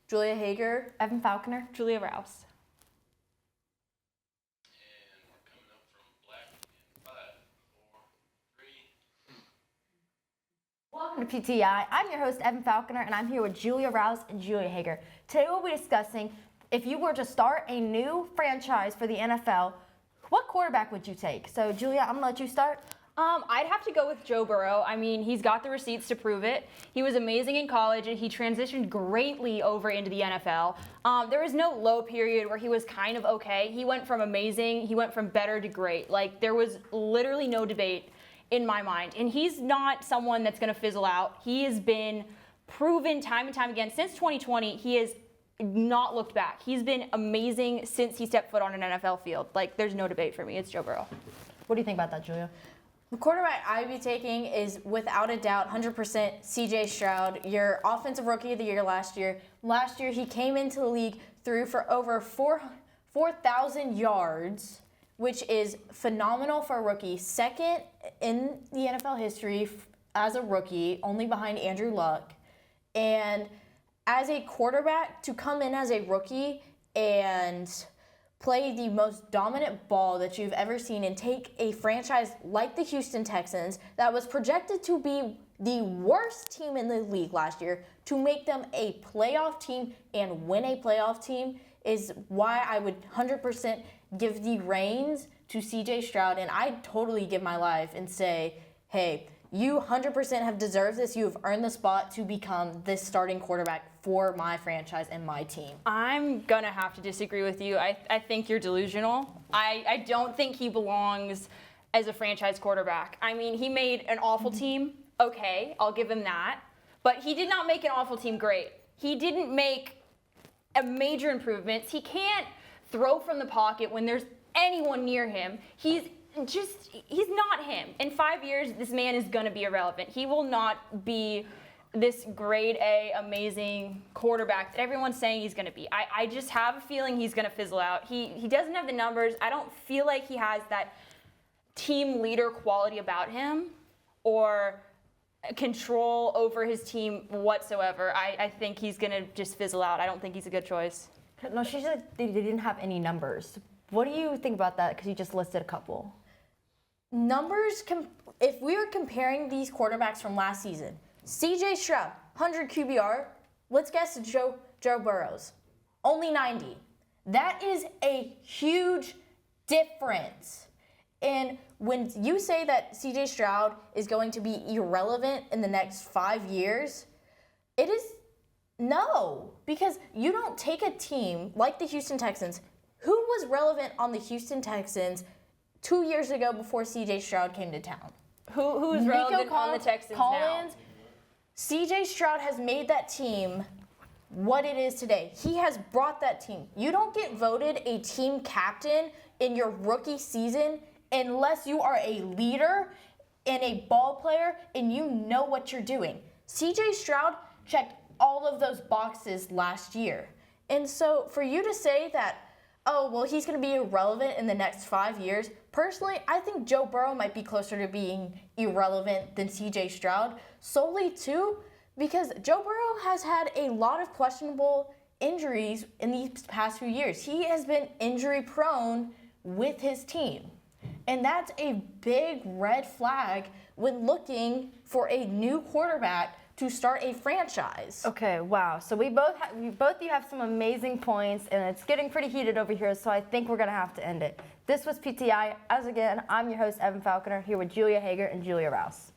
Julia Hager, Evan Falconer, Julia Rouse. And we're coming up from black in 5, 4, 3. welcome to PTI. I'm your host, Evan Falconer, and I'm here with Julia Rouse and Julia Hager. Today we'll be discussing if you were to start a new franchise for the NFL, what quarterback would you take? So, Julia, I'm gonna let you start. I'd have to go with Joe Burrow. I mean, he's got the receipts to prove it. He was amazing in college, and he transitioned greatly over into the NFL. There was no low period where he was kind of okay. He went from amazing, he went from better to great. Like, there was literally no debate in my mind. And he's not someone that's going to fizzle out. He has been proven time and time again. Since 2020, he has not looked back. He's been amazing since he stepped foot on an NFL field. Like, there's no debate for me. It's Joe Burrow. What do you think about that, Julia? the quarterback I'd be taking is without a doubt 100% CJ Stroud, your offensive rookie of the year last year. Last year he came into the league, threw for over 4,000 yards, which is phenomenal for a rookie. Second in the NFL history as a rookie, only behind Andrew Luck. And as a quarterback, to come in as a rookie and play the most dominant ball that you've ever seen and take a franchise like the Houston Texans that was projected to be the worst team in the league last year to make them a playoff team and win a playoff team is why I would 100% give the reins to CJ Stroud, and I'd totally give my life and say, hey, you 100% have deserved this. You have earned the spot to become this starting quarterback for my franchise and my team. I'm going to have to disagree with you. I think you're delusional. I don't think he belongs as a franchise quarterback. I mean, he made an awful team. Okay, I'll give him that. But he did not make an awful team great. He didn't make a major improvements. He can't throw from the pocket when there's anyone near him. He's not him. In 5 years, this man is going to be irrelevant. He will not be this grade A amazing quarterback that everyone's saying he's going to be. I just have a feeling he's going to fizzle out. He doesn't have the numbers. I don't feel like he has that team leader quality about him or control over his team whatsoever. I think he's going to just fizzle out. I don't think he's a good choice. No, she said they didn't have any numbers. What do you think about that? Because you just listed a couple. Numbers, if we were comparing these quarterbacks from last season, CJ Stroud, 100 QBR, let's guess Joe Burrow's, only 90. That is a huge difference. And when you say that CJ Stroud is going to be irrelevant in the next 5 years, it is no, because you don't take a team like the Houston Texans. Who was relevant on the Houston Texans 2 years ago before CJ Stroud came to town? Who's relevant on the Texans now? CJ Stroud has made that team what it is today. He has brought that team. You don't get voted a team captain in your rookie season unless you are a leader and a ball player and you know what you're doing. CJ Stroud checked all of those boxes last year. And so for you to say that, oh, well, he's going to be irrelevant in the next 5 years. Personally, I think Joe Burrow might be closer to being irrelevant than CJ Stroud, solely too because Joe Burrow has had a lot of questionable injuries in these past few years. He has been injury prone with his team. And that's a big red flag when looking for a new quarterback to start a franchise. Okay, wow. So we both of you have some amazing points, and it's getting pretty heated over here, so I think we're going to have to end it. This was PTI. As again, I'm your host, Evan Falconer, here with Julia Hager and Julia Rouse.